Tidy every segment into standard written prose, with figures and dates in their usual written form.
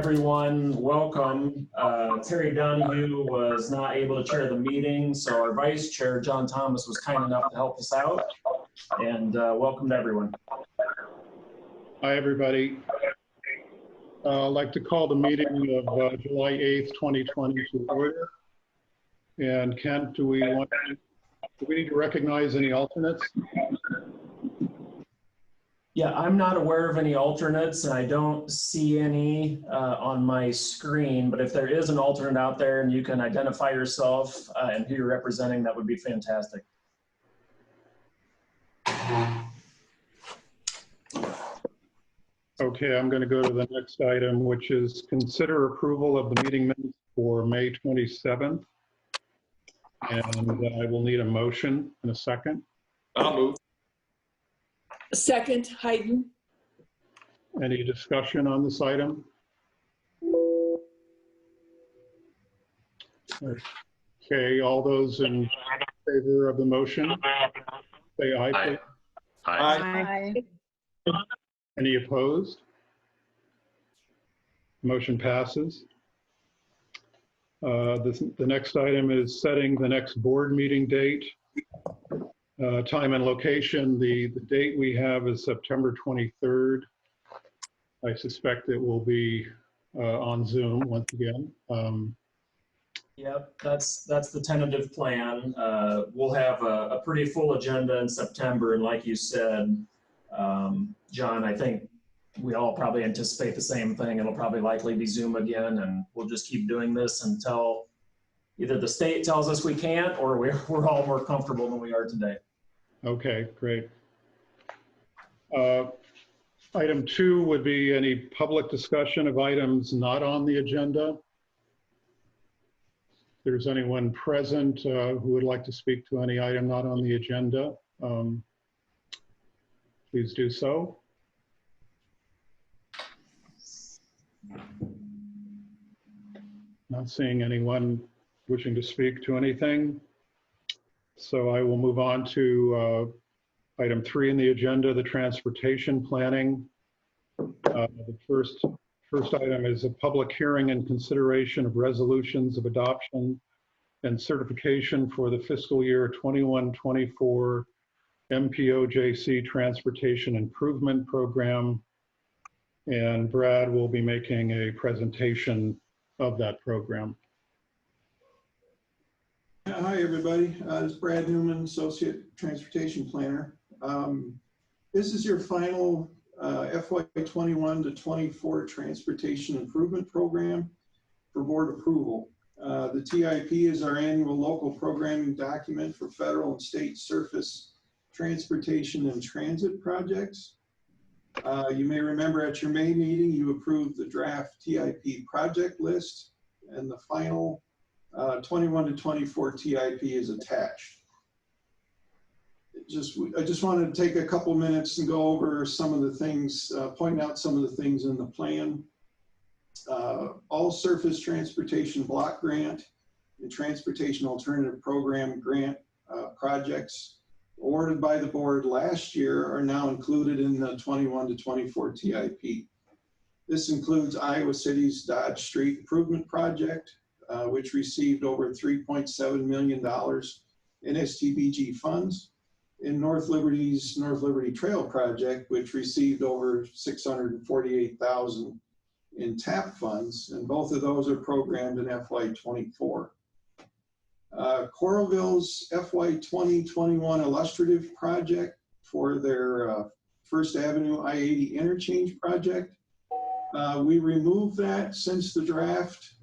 everyone. Welcome. Terry Donahue was not able to chair the meeting, so our vice chair, John Thomas, was kind enough to help us out. And welcome to everyone. Hi, everybody. I'd like to call the meeting of July 8th, 2020 to order. And Kent, do we need to recognize any alternates? Yeah, I'm not aware of any alternates, and I don't see any on my screen, but if there is an alternate out there and you can identify yourself and who you're representing, that would be fantastic. Okay, I'm going to go to the next item, which is consider approval of the meeting minutes for May 27th. And I will need a motion in a second. I'll move. Second, Hayden. Any discussion on this item? Okay, all those in favor of the motion, say aye, please. Aye. Aye. Any opposed? Motion passes. The next item is setting the next board meeting date. Time and location, the date we have is September 23rd. I suspect it will be on Zoom once again. Yep, that's the tentative plan. We'll have a pretty full agenda in September, and like you said, John, I think we all probably anticipate the same thing. It'll probably likely be Zoom again, and we'll just keep doing this until either the state tells us we can't or we're all more comfortable than we are today. Okay, great. Item 2 would be any public discussion of items not on the agenda. If there's anyone present who would like to speak to any item not on the agenda, please do so. Not seeing anyone wishing to speak to anything. So I will move on to item 3 in the agenda, the transportation planning. The first item is a public hearing and consideration of resolutions of adoption and certification for the fiscal year 21-24 MPOJC Transportation Improvement Program. And Brad will be making a presentation of that program. Hi, everybody. This is Brad Newman, Associate Transportation Planner. This is your final FY21 to 24 Transportation Improvement Program for board approval. The TIP is our annual local programming document for federal and state surface transportation and transit projects. You may remember at your May meeting, you approved the draft TIP project list, and the final 21 to 24 TIP is attached. I just wanted to take a couple minutes and go over some of the things, point out some of the things in the plan. All surface transportation block grant and transportation alternative program grant projects awarded by the board last year are now included in the 21 to 24 TIP. This includes Iowa City's Dodge Street Improvement Project, which received over $3.7 million in STBG funds, and North Liberty's North Liberty Trail Project, which received over $648,000 in TAP funds, and both of those are programmed in FY24. Coralville's FY2021 illustrative project for their First Avenue I80 interchange project. We removed that since the draft.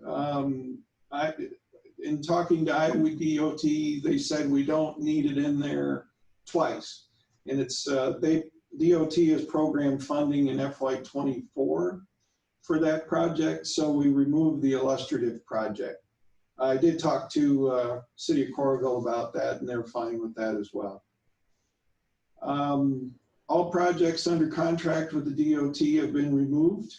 In talking to Iowa DOT, they said we don't need it in there twice. And it's DOT has programmed funding in FY24 for that project, so we removed the illustrative project. I did talk to City of Coralville about that, and they're fine with that as well. All projects under contract with the DOT have been removed.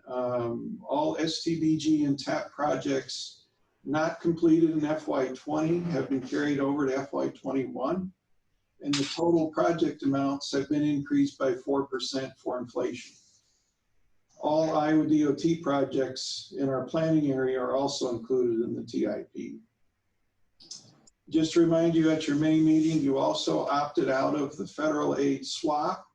All STBG and TAP projects not completed in FY20 have been carried over to FY21, and the total project amounts have been increased by 4% for inflation. all Iowa DOT projects in our planning area are also included in the TIP. Just to remind you, at your May meeting, you also opted out of the federal aid swap,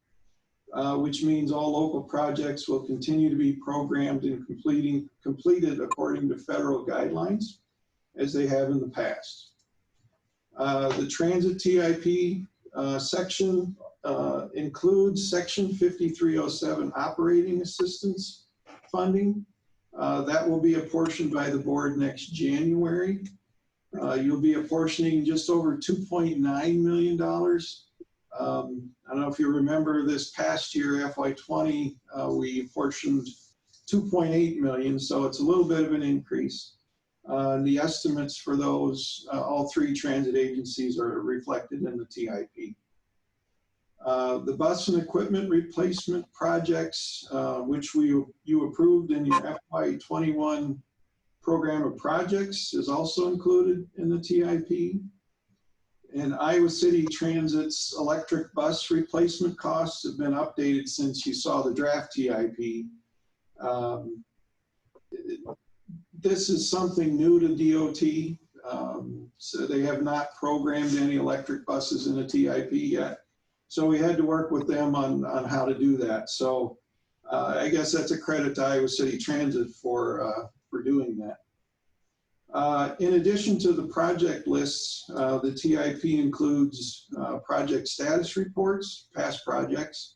which means all local projects will continue to be programmed and completed according to federal guidelines, as they have in the past. The transit TIP section includes Section 5307 operating assistance funding. That will be apportioned by the board next January. You'll be apportioning just over $2.9 million. I don't know if you remember this past year, FY20, we apportioned $2.8 million, so it's a little bit of an increase. The estimates for those, all three transit agencies are reflected in the TIP. The bus and equipment replacement projects, which you approved in your FY21 program of projects, is also included in the TIP. And Iowa City Transit's electric bus replacement costs have been updated since you saw the draft TIP. This is something new to DOT, so they have not programmed any electric buses in a TIP yet. So we had to work with them on how to do that. So I guess that's a credit to Iowa City Transit for doing that. In addition to the project lists, the TIP includes project status reports, past projects,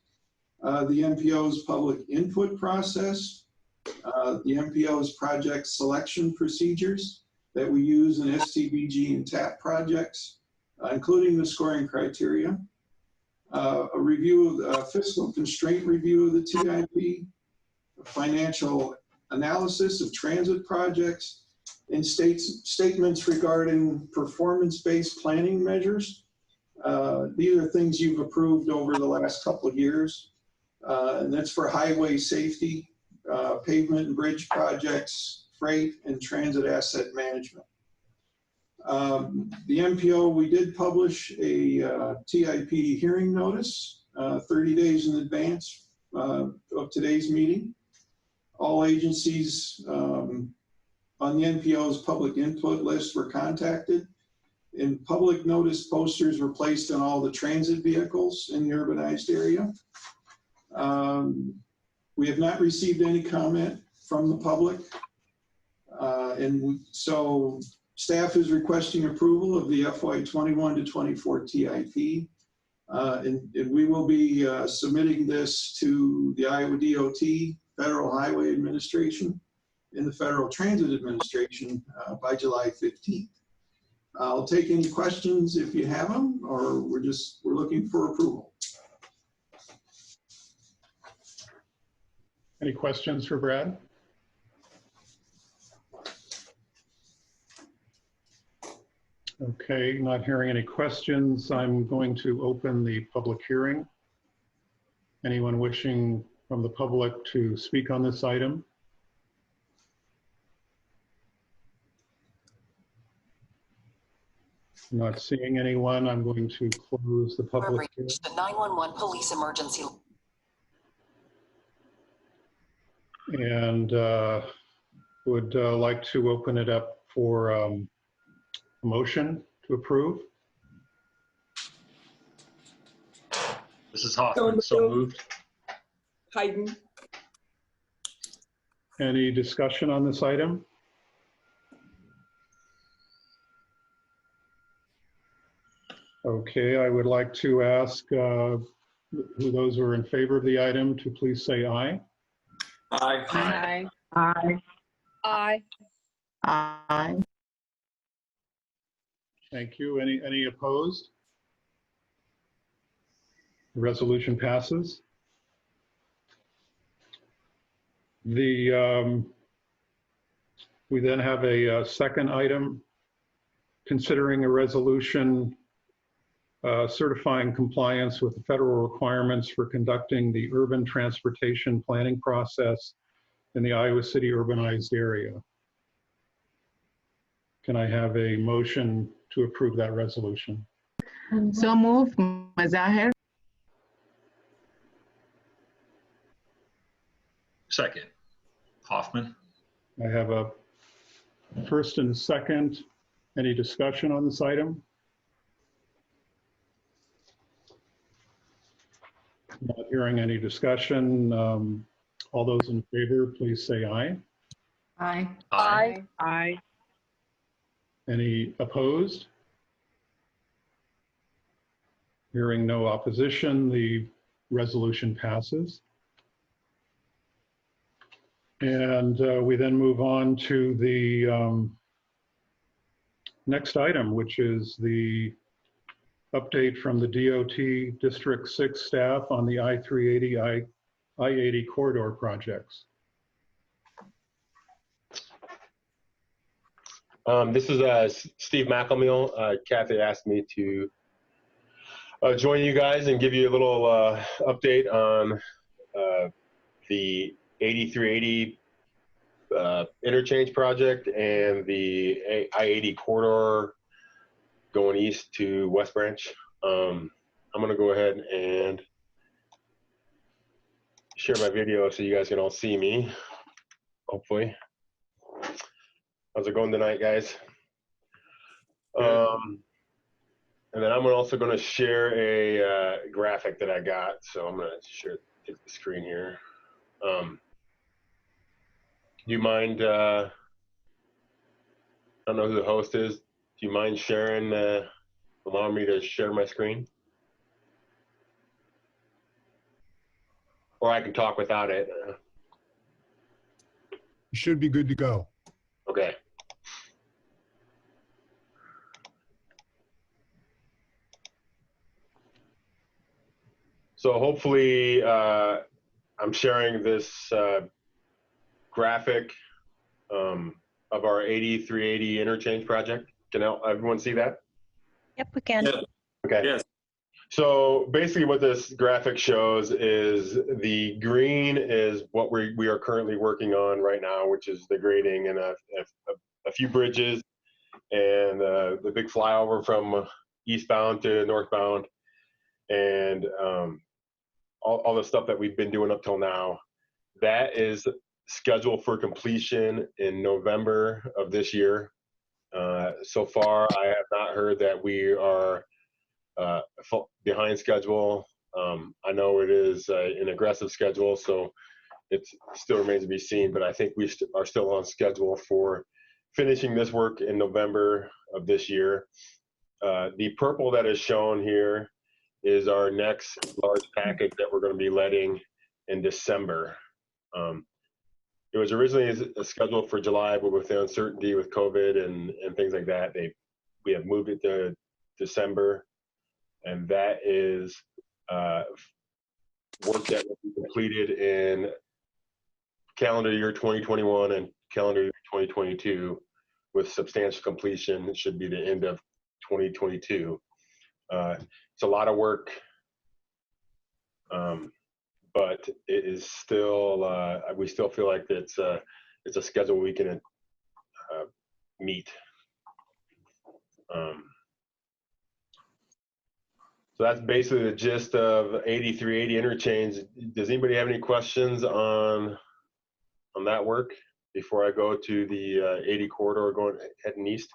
the MPO's public input process, the MPO's project selection procedures that we use in STBG and TAP projects, including the scoring criteria, a review of fiscal constraint review of the TIP, a financial analysis of transit projects, and statements regarding performance-based planning measures. These are things you've approved over the last couple of years, and that's for highway safety, pavement and bridge projects, freight, and transit asset management. The MPO, we did publish a TIP hearing notice 30 days in advance of today's meeting. All agencies on the NPO's public input list were contacted, and public notice posters were placed on all the transit vehicles in the urbanized area. We have not received any comment from the public, so staff is requesting approval of the FY21 to 24 TIP, and we will be submitting this to the Iowa DOT, Federal Highway Administration, and the Federal Transit Administration by July 15th. I'll take any questions if you have them, or we're looking for approval. Any questions for Brad? Okay, not hearing any questions. I'm going to open the public hearing. Anyone wishing from the public to speak on this item? Not seeing anyone. I'm going to close the public hearing. The 911 police emergency. And would like to open it up for a motion to approve. This is Hoffman, so moved. Hayden. Any discussion on this item? Okay, I would like to ask who those who are in favor of the item to please say aye. Aye. Aye. Aye. Aye. Aye. Thank you. Any opposed? The resolution passes. We then have a second item, considering a resolution certifying compliance with the federal requirements for conducting the urban transportation planning process in the Iowa City urbanized area. Can I have a motion to approve that resolution? So moved, Mazaher. Second. Hoffman. I have a first and second. Any discussion on this item? Not hearing any discussion. All those in favor, please say aye. Aye. Aye. Aye. Any opposed? Hearing no opposition, the resolution passes. And we then move on to the next item, which is the update from the DOT District 6 staff on the I-380, I-80 corridor projects. This is Steve Mackel. Kathy asked me to join you guys and give you a little update on the 8380 interchange project and the I-80 corridor going east to West Branch. I'm going to go ahead and share my video so you guys can all see me, hopefully. How's it going tonight, guys? And then I'm also going to share a graphic that I got. So I'm going to share the screen here. Do you mind, I don't know who the host is. Do you mind sharing, allowing me to share my screen? Or I can talk without it. You should be good to go. Okay. So hopefully I'm sharing this graphic of our 8380 interchange project. Can everyone see that? Yep, we can. Yeah. Okay. Yes. So basically what this graphic shows is the green is what we are currently working on right now, which is the grading and a few bridges and the big flyover from eastbound to northbound and all the stuff that we've been doing up till now. That is scheduled for completion in November of this year. So far, I have not heard that we are behind schedule. I know it is an aggressive schedule, so it still remains to be seen, but I think we are still on schedule for finishing this work in November of this year. The purple that is shown here is our next large package that we're going to be letting in December. It was originally scheduled for July, but with the uncertainty with COVID and things like that, we have moved it to December. And that is work that will be completed in calendar year 2021 and calendar year 2022 with substantial completion. It should be the end of 2022. It's a lot of work, but it is still, we still feel like it's a schedule we can meet. So that's basically the gist of 8380 interchange. Does anybody have any questions on that work before I go to the 80 corridor heading east?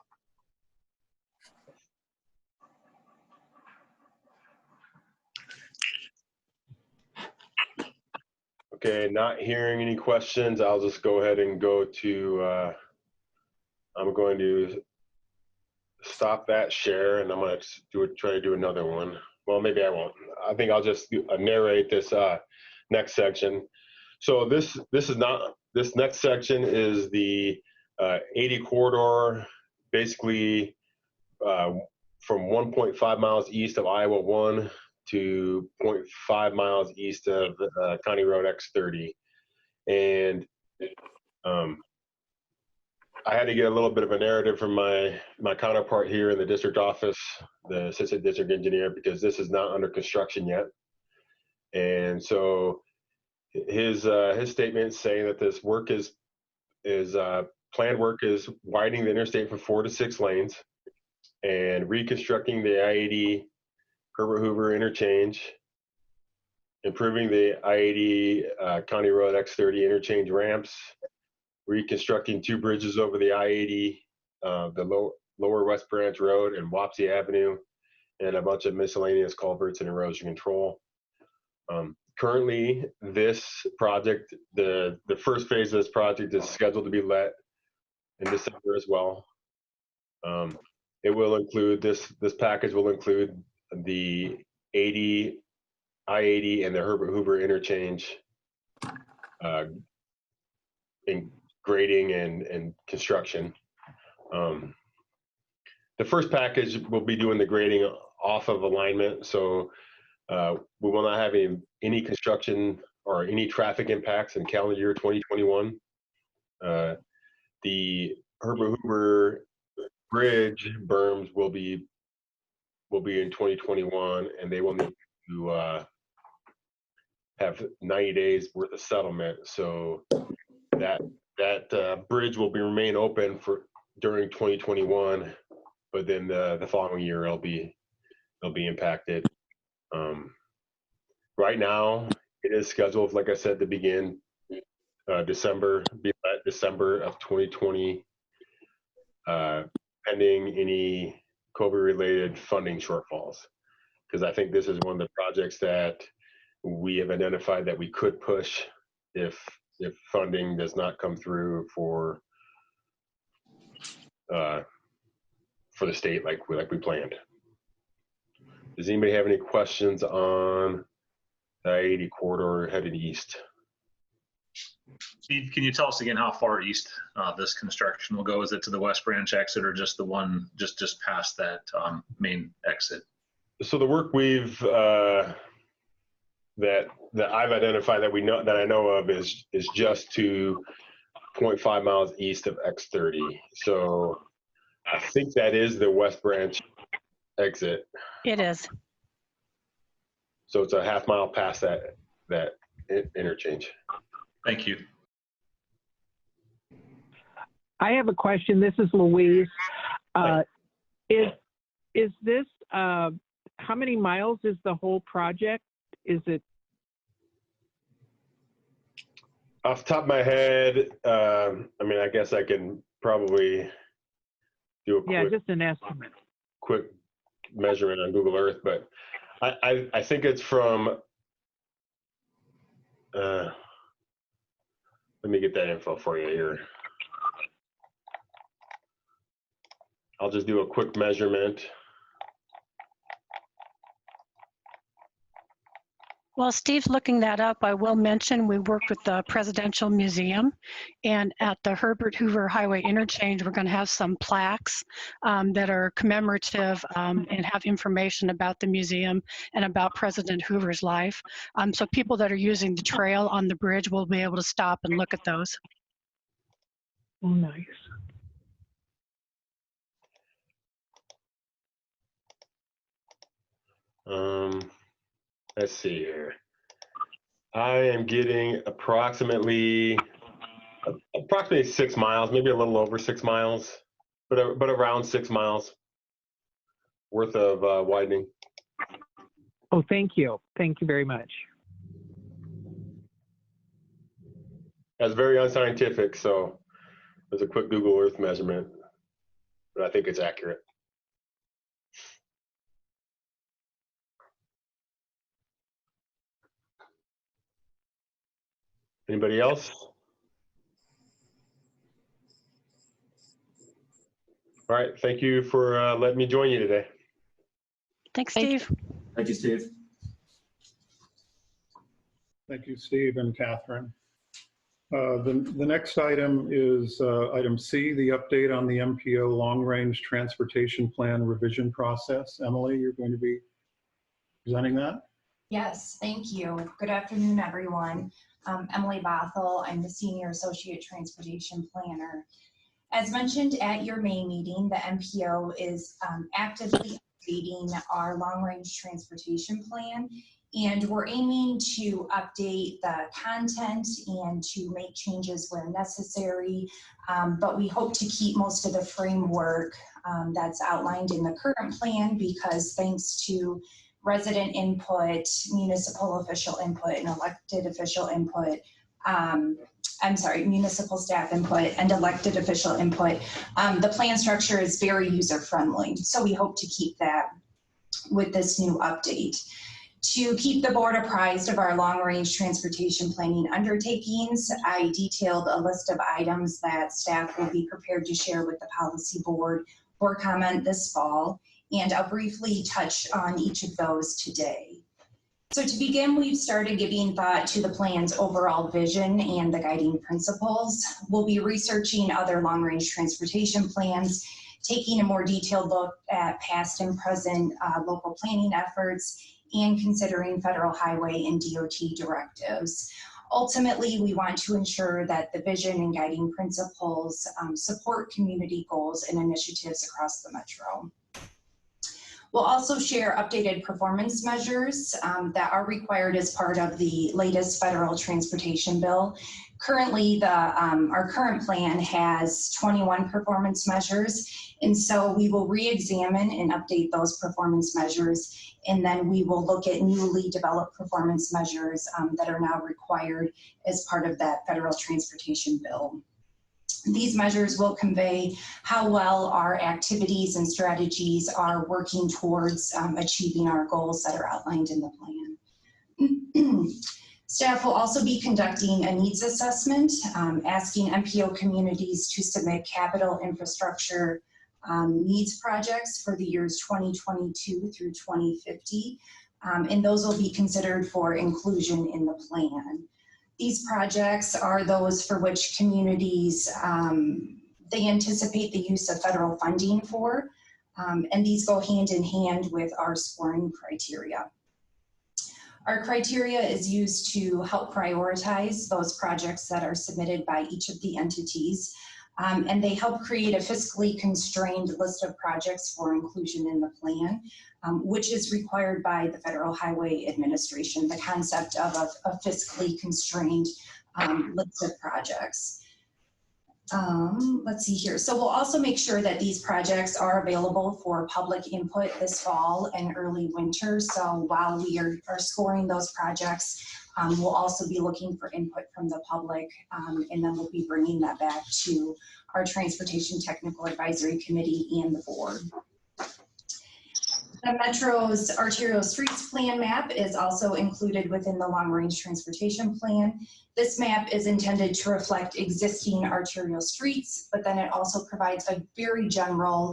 Okay, not hearing any questions. I'll just go ahead and go to, I'm going to stop that share and I'm going to try to do another one. Well, maybe I won't. I think I'll just narrate this next section. So this next section is the 80 corridor, basically from 1.5 miles east of Iowa 1 to 0.5 miles east of County Road X30. And I had to get a little bit of a narrative from my counterpart here in the district office, the assistant district engineer, because this is not under construction yet. And so his statement saying that this work is planned work is widening the interstate from 4 to 6 lanes and reconstructing the I-80 Herbert Hoover interchange improving the I-80 County Road X30 interchange ramps, reconstructing 2 bridges over the I-80, the Lower West Branch Road and Wapsie Avenue, and a bunch of miscellaneous culverts and erosion control. Currently, this project, the first phase of this project is scheduled to be let in December as well. It will include, this package will include the I-80 and the Herbert Hoover interchange, in grading and construction. The first package will be doing the grading off of alignment, so we will not have any construction or any traffic impacts in calendar year 2021. The Herbert Hoover bridge berms will be in 2021, and they will need to have 90 days worth of settlement. So that bridge will remain open during 2021, but then the following year it'll be impacted. Right now it is scheduled, like I said, to begin December of 2020, pending any COVID-related funding shortfalls. Because I think this is one of the projects that we have identified that we could push if funding does not come through for the state like we planned. Does anybody have any questions on the I-80 corridor headed east? Steve, can you tell us again how far east this construction will go? Is it to the West Branch exit or just the one just past that main exit? So the work that I've identified that I know of is just to 0.5 miles east of X30. So I think that is the West Branch exit. It is. So it's a half mile past that interchange. Thank you. I have a question. This is Louise. Is this, how many miles is the whole project? Is it? Off the top of my head, I mean, I guess I can probably do a just an estimate. quick measurement on Google Earth, but I think it's from, let me get that info for you here. I'll just do a quick measurement. While Steve's looking that up, I will mention we worked with the Presidential Museum, and at the Herbert Hoover Highway interchange, we're going to have some plaques that are commemorative and have information about the museum and about President Hoover's life. So people that are using the trail on the bridge will be able to stop and look at those. Oh, nice. Let's see here. I am getting approximately 6 miles, maybe a little over 6 miles, but around 6 miles worth of widening. Oh, thank you. Thank you very much. That's very unscientific, so there's a quick Google Earth measurement, but I think it's accurate. Anybody else? All right, thank you for letting me join you today. Thanks, Steve. Thank you, Steve. Thank you, Steve and Catherine. The next item is item C, the update on the MPO long-range transportation plan revision process. Emily, you're going to be presenting that? Yes, thank you. Good afternoon, everyone. Emily Bothell, I'm the Senior Associate Transportation Planner. As mentioned at your May meeting, the MPO is actively updating our long-range transportation plan, and we're aiming to update the content and to make changes where necessary, but we hope to keep most of the framework that's outlined in the current plan, because thanks to resident input, municipal official input, and elected official input. Municipal staff input and elected official input. The plan structure is very user-friendly, so we hope to keep that with this new update. To keep the board apprised of our long-range transportation planning undertakings, I detailed a list of items that staff will be prepared to share with the policy board for comment this fall, and I'll briefly touch on each of those today. So to begin, we've started giving thought to the plan's overall vision and the guiding principles. We'll be researching other long-range transportation plans, taking a more detailed look at past and present local planning efforts, and considering federal highway and DOT directives. Ultimately, we want to ensure that the vision and guiding principles support community goals and initiatives across the metro. We'll also share updated performance measures that are required as part of the latest federal transportation bill. Currently, our current plan has 21 performance measures, and so we will re-examine and update those performance measures, and then we will look at newly developed performance measures that are now required as part of that federal transportation bill. These measures will convey how well our activities and strategies are working towards achieving our goals that are outlined in the plan. Staff will also be conducting a needs assessment, asking MPO communities to submit capital infrastructure needs projects for the years 2022 through 2050, and those will be considered for inclusion in the plan. These projects are those for which communities, they anticipate the use of federal funding for, and these go hand in hand with our scoring criteria. Our criteria is used to help prioritize those projects that are submitted by each of the entities, and they help create a fiscally constrained list of projects for inclusion in the plan, which is required by the Federal Highway Administration, the concept of a fiscally constrained list of projects. Let's see here. So we'll also make sure that these projects are available for public input this fall and early winter. So while we are scoring those projects, we'll also be looking for input from the public, and then we'll be bringing that back to our Transportation Technical Advisory Committee and the board. The Metro's Arterial Streets Plan map is also included within the Long Range Transportation Plan. This map is intended to reflect existing arterial streets, but then it also provides a very general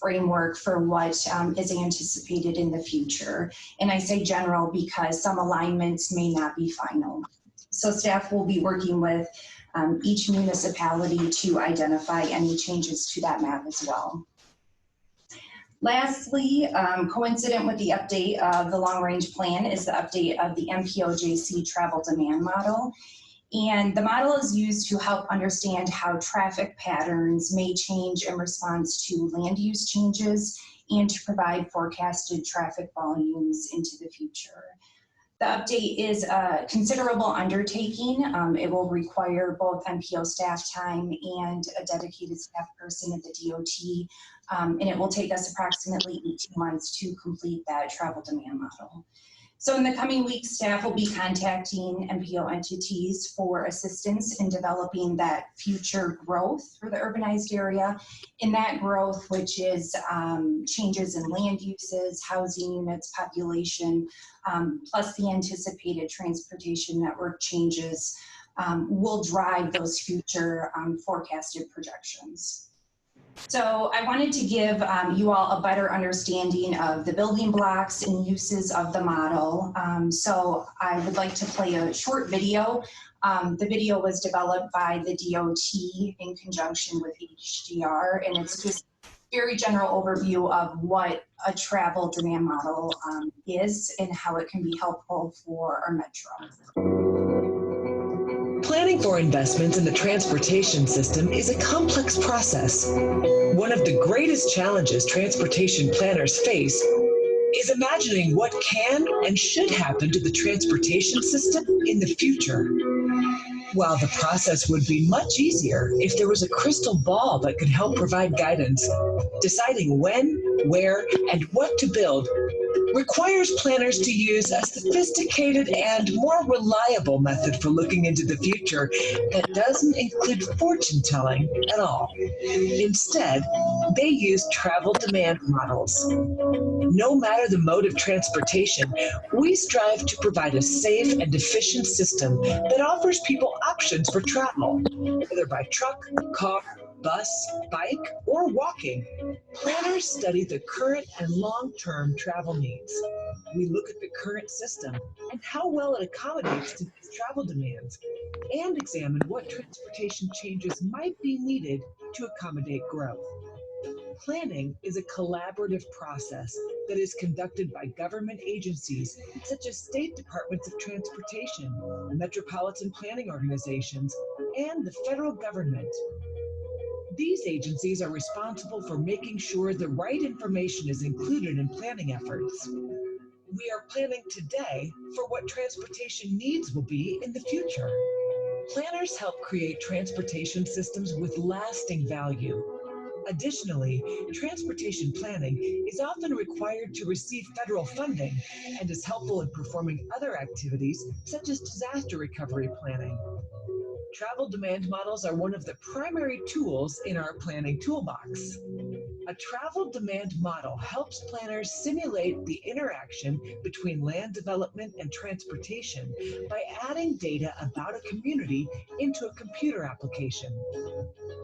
framework for what is anticipated in the future. And I say general because some alignments may not be final. So staff will be working with each municipality to identify any changes to that map as well. Lastly, coincident with the update of the long range plan is the update of the MPOJC travel demand model. And the model is used to help understand how traffic patterns may change in response to land use changes and to provide forecasted traffic volumes into the future. The update is a considerable undertaking. It will require both MPO staff time and a dedicated staff person at the DOT, and it will take us approximately 18 months to complete that travel demand model. So in the coming weeks, staff will be contacting MPO entities for assistance in developing that future growth for the urbanized area. In that growth, which is changes in land uses, housing units, population, plus the anticipated transportation network changes, will drive those future forecasted projections. So I wanted to give you all a better understanding of the building blocks and uses of the model. So I would like to play a short video. The video was developed by the DOT in conjunction with HDR, and it's just a very general overview of what a travel demand model is and how it can be helpful for our metro. Planning for investments in the transportation system is a complex process. One of the greatest challenges transportation planners face is imagining what can and should happen to the transportation system in the future. While the process would be much easier if there was a crystal ball that could help provide guidance, deciding when, where, and what to build requires planners to use a sophisticated and more reliable method for looking into the future that doesn't include fortune telling at all. Instead, they use travel demand models. No matter the mode of transportation, we strive to provide a safe and efficient system that offers people options for travel, whether by truck, car, bus, bike, or walking. Planners study the current and long-term travel needs. We look at the current system and how well it accommodates to these travel demands, and examine what transportation changes might be needed to accommodate growth. Planning is a collaborative process that is conducted by government agencies such as state departments of transportation, metropolitan planning organizations, and the federal government. These agencies are responsible for making sure the right information is included in planning efforts. We are planning today for what transportation needs will be in the future. Planners help create transportation systems with lasting value. Additionally, transportation planning is often required to receive federal funding and is helpful in performing other activities such as disaster recovery planning. Travel demand models are one of the primary tools in our planning toolbox. A travel demand model helps planners simulate the interaction between land development and transportation by adding data about a community into a computer application.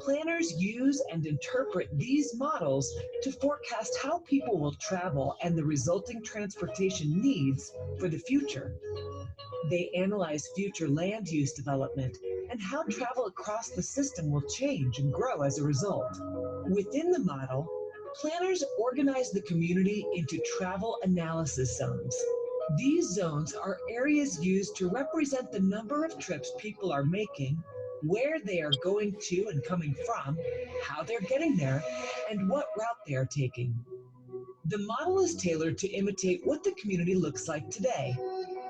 Planners use and interpret these models to forecast how people will travel and the resulting transportation needs for the future. They analyze future land use development and how travel across the system will change and grow as a result. Within the model, planners organize the community into travel analysis zones. These zones are areas used to represent the number of trips people are making, where they are going to and coming from, how they're getting there, and what route they are taking. The model is tailored to imitate what the community looks like today.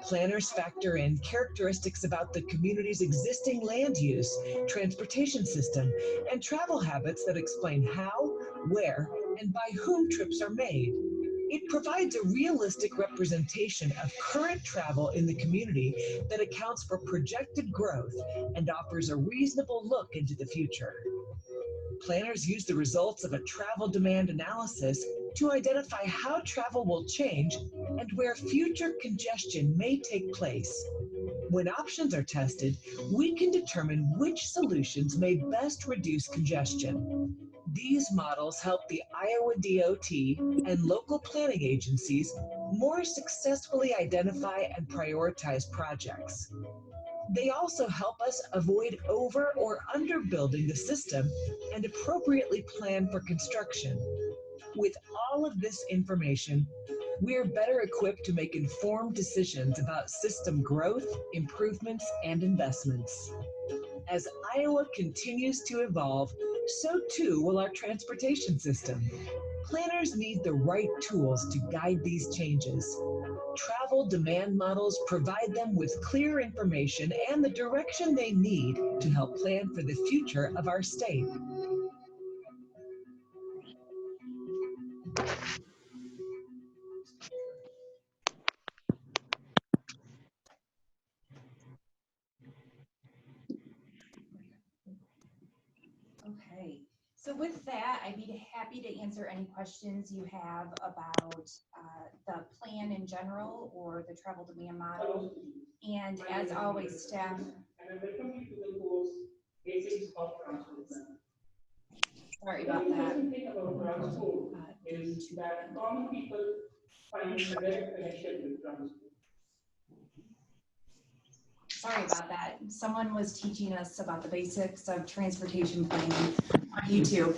Planners factor in characteristics about the community's existing land use, transportation system, and travel habits that explain how, where, and by whom trips are made. It provides a realistic representation of current travel in the community that accounts for projected growth and offers a reasonable look into the future. Planners use the results of a travel demand analysis to identify how travel will change and where future congestion may take place. When options are tested, we can determine which solutions may best reduce congestion. These models help the Iowa DOT and local planning agencies more successfully identify and prioritize projects. They also help us avoid over or underbuilding the system and appropriately plan for construction. With all of this information, we are better equipped to make informed decisions about system growth, improvements, and investments. As Iowa continues to evolve, so too will our transportation system. Planners need the right tools to guide these changes. Travel demand models provide them with clear information and the direction they need to help plan for the future of our state. Okay, so with that, I'd be happy to answer any questions you have about the plan in general or the travel demand model. And as always, staff. Sorry about that. Sorry about that. Someone was teaching us about the basics of transportation planning on YouTube.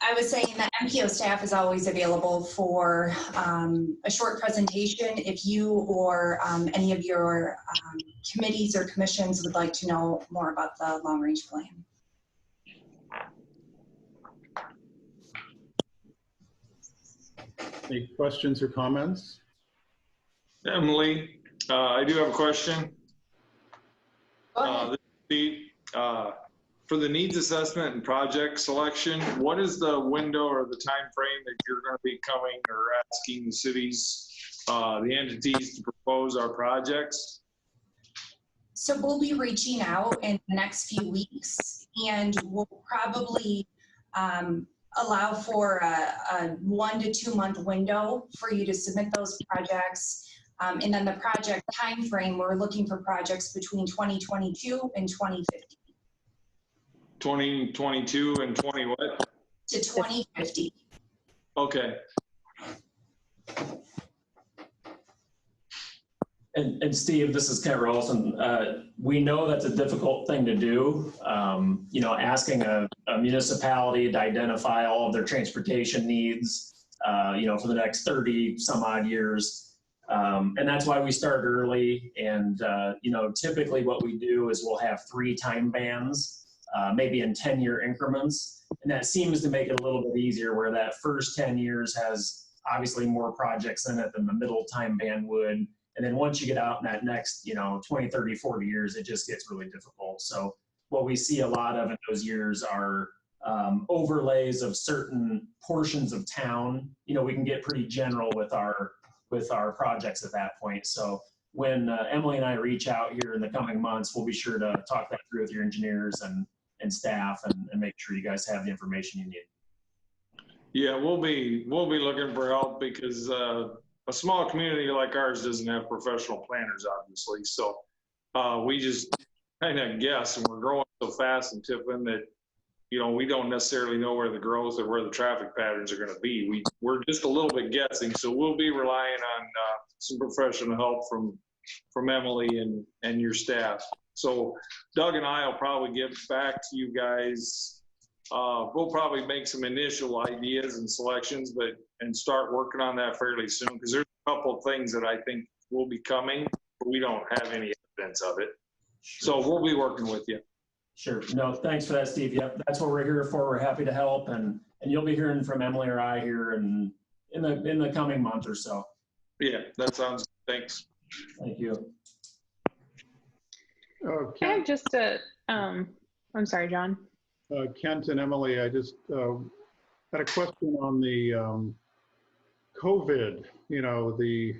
I was saying that MPO staff is always available for a short presentation if you or any of your committees or commissions would like to know more about the long range plan. Any questions or comments? Emily, I do have a question. Go ahead. This is Steve. for the needs assessment and project selection, what is the window or the time frame that you're going to be coming or asking the cities, the entities to propose our projects? So we'll be reaching out in the next few weeks, and we'll probably allow for a 1 to 2 month window for you to submit those projects. And then the project timeframe, we're looking for projects between 2022 and 2050. 2022 and 20 what? To 2050. Okay. And Steve, this is Kent Rolson. We know that's a difficult thing to do. You know, asking a municipality to identify all of their transportation needs, you know, for the next 30 some odd years. And that's why we start early. And, you know, typically what we do is we'll have 3 time bands, maybe in 10-year increments. And that seems to make it a little bit easier, where that first 10 years has obviously more projects in it than the middle time band would. And then once you get out in that next, you know, 20, 30, 40 years, it just gets really difficult. So what we see a lot of in those years are overlays of certain portions of town. You know, we can get pretty general with our projects at that point. So when Emily and I reach out here in the coming months, we'll be sure to talk that through with your engineers and staff and make sure you guys have the information you need. Yeah, we'll be looking for help because a small community like ours doesn't have professional planners, obviously. So we just kind of guess, and we're growing so fast in Tiffin that, you know, we don't necessarily know where the growth or where the traffic patterns are going to be. We're just a little bit guessing. So we'll be relying on some professional help from Emily and your staff. So Doug and I will probably get back to you guys. We'll probably make some initial ideas and selections, and start working on that fairly soon, because there's a couple of things that I think will be coming, but we don't have any evidence of it. So we'll be working with you. Sure. No, thanks for that, Steve. Yep, that's what we're here for. We're happy to help, and you'll be hearing from Emily or I here in the coming month or so. Yeah, that sounds good. Thanks. Thank you. I have just I'm sorry, John. Kent and Emily, I just had a question on the COVID, you know, the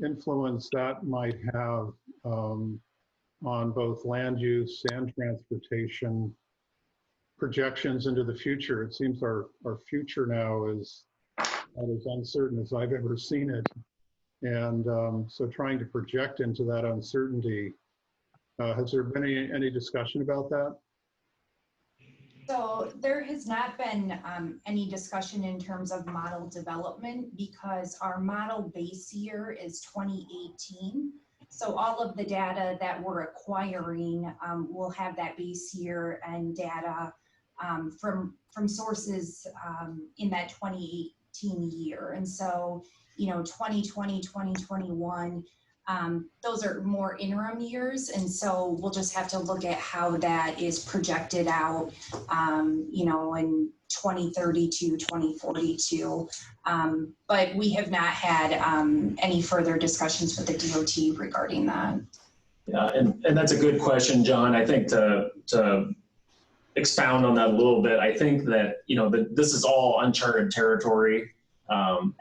influence that might have on both land use and transportation projections into the future. It seems our future now is not as uncertain as I've ever seen it. And so trying to project into that uncertainty, has there been any discussion about that? So there has not been any discussion in terms of model development, because our model base year is 2018. So all of the data that we're acquiring will have that base year and data from sources in that 2018 year. And so, you know, 2020, 2021, those are more interim years. And so we'll just have to look at how that is projected out, you know, in 2032, 2042. But we have not had any further discussions with the DOT regarding that. Yeah, and that's a good question, John. I think to expound on that a little bit, I think that, you know, this is all uncharted territory.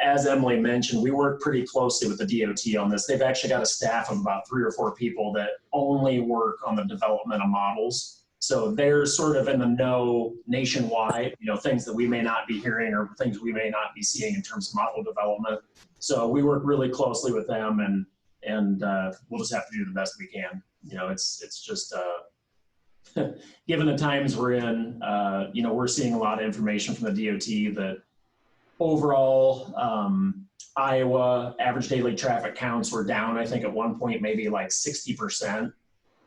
As Emily mentioned, we work pretty closely with the DOT on this. They've actually got a staff of about 3 or 4 people that only work on the development of models. So they're sort of in the know nationwide, you know, things that we may not be hearing or things we may not be seeing in terms of model development. So we work really closely with them, and we'll just have to do the best we can. You know, it's just, given the times we're in, you know, we're seeing a lot of information from the DOT that overall, Iowa average daily traffic counts were down, I think at one point, maybe like 60%.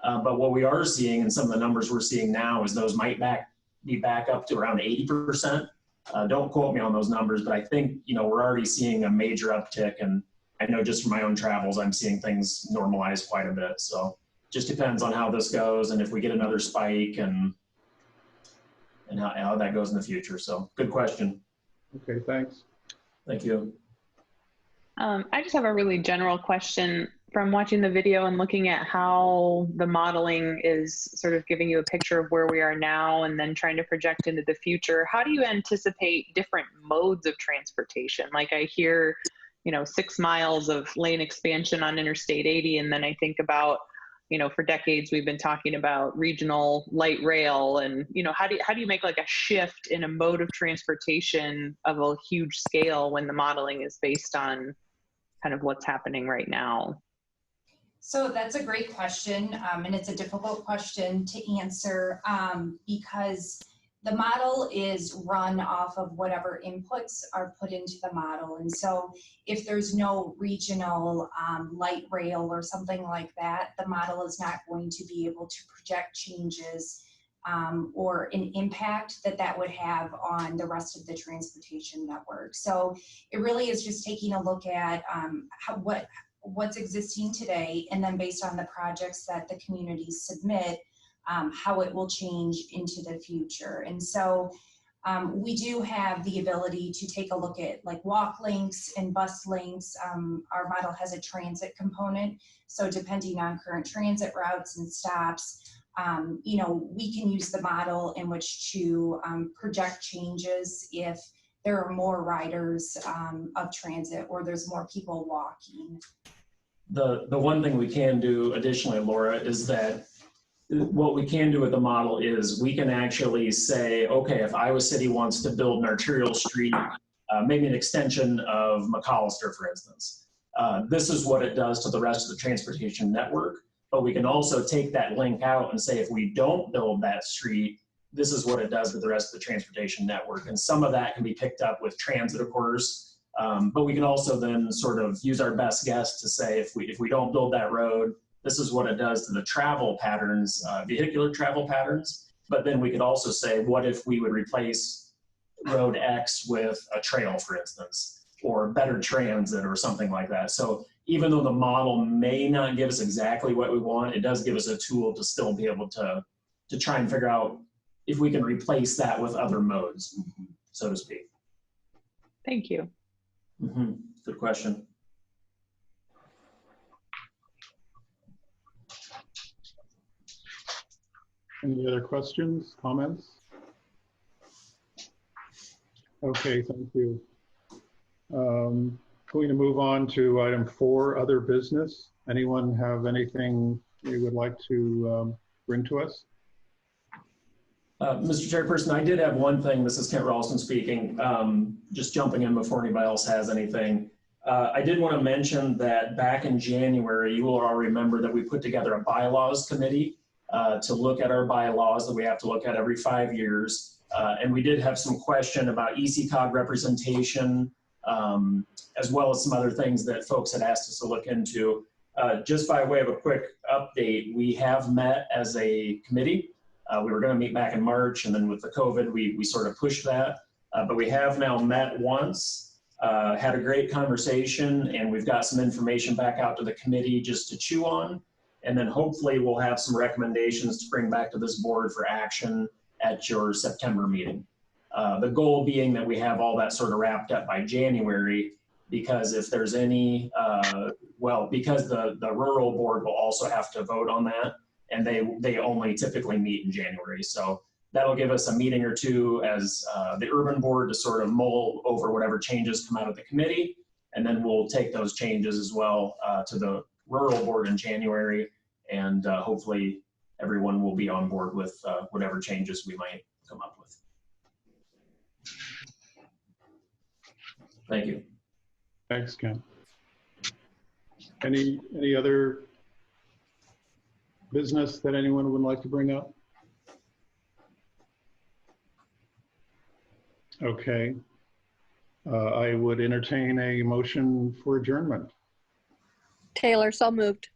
But what we are seeing, and some of the numbers we're seeing now, is those might be back up to around 80%. Don't quote me on those numbers, but I think, you know, we're already seeing a major uptick. And I know just from my own travels, I'm seeing things normalize quite a bit. So just depends on how this goes and if we get another spike and how that goes in the future. So good question. Okay, thanks. Thank you. I just have a really general question from watching the video and looking at how the modeling is sort of giving you a picture of where we are now and then trying to project into the future, how do you anticipate different modes of transportation? Like I hear, 6 miles of lane expansion on Interstate 80, and then I think about, for decades we've been talking about regional light rail, and how do you make like a shift in a mode of transportation of a huge scale when the modeling is based on kind of what's happening right now? So that's a great question, and it's a difficult question to answer because the model is run off of whatever inputs are put into the model. And so if there's no regional light rail or something like that, the model is not going to be able to project changes or an impact that would have on the rest of the transportation network. So it really is just taking a look at what's existing today, and then based on the projects that the communities submit, how it will change into the future. And so we do have the ability to take a look at like walk links and bus links. Our model has a transit component. So depending on current transit routes and stops, we can use the model in which to project changes if there are more riders of transit or there's more people walking. The one thing we can do additionally, Laura, is that what we can do with the model is we can actually say, okay, if Iowa City wants to build an arterial street, maybe an extension of McAllister, for instance, this is what it does to the rest of the transportation network. But we can also take that link out and say, if we don't build that street, this is what it does with the rest of the transportation network. And some of that can be picked up with transit, of course. But we can also then sort of use our best guess to say, if we don't build that road, this is what it does to the travel patterns, vehicular travel patterns. But then we could also say, what if we would replace road X with a trail, for instance, or better transit or something like that. So even though the model may not give us exactly what we want, it does give us a tool to still be able to try and figure out if we can replace that with other modes, so to speak. Thank you. Good question. Any other questions, comments? Okay, thank you. Going to move on to item 4, other business. Anyone have anything you would like to bring to us? Mr. Chairperson, I did have one thing. This is Kent Ralston speaking. Just jumping in before anybody else has anything. I did want to mention that back in January, you will all remember that we put together a bylaws committee to look at our bylaws that we have to look at every 5 years. And we did have some question about ECOG representation, as well as some other things that folks had asked us to look into. Just by way of a quick update, we have met as a committee. We were going to meet back in March, and then with the COVID, we sort of pushed that. But we have now met once, had a great conversation, and we've got some information back out to the committee just to chew on. And then hopefully we'll have some recommendations to bring back to this board for action at your September meeting. The goal being that we have all that sort of wrapped up by January, because if there's any, because the rural board will also have to vote on that, and they only typically meet in January. So that'll give us a meeting or two as the urban board to sort of mull over whatever changes come out of the committee, and then we'll take those changes as well to the rural board in January, and hopefully everyone will be on board with whatever changes we might come up with. Thank you. Thanks, Ken. Any other business that anyone would like to bring up? Okay. I would entertain a motion for adjournment. Taylor, so moved.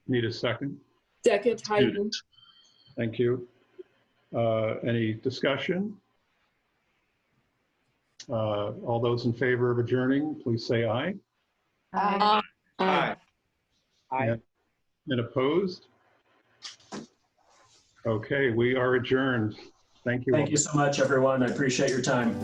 Need a second? Second, Hayden. Thank you. Any discussion? All those in favor of adjourning, please say aye. Aye. Aye. Aye. And opposed? Okay, we are adjourned. Thank you. Thank you so much, everyone. I appreciate your time.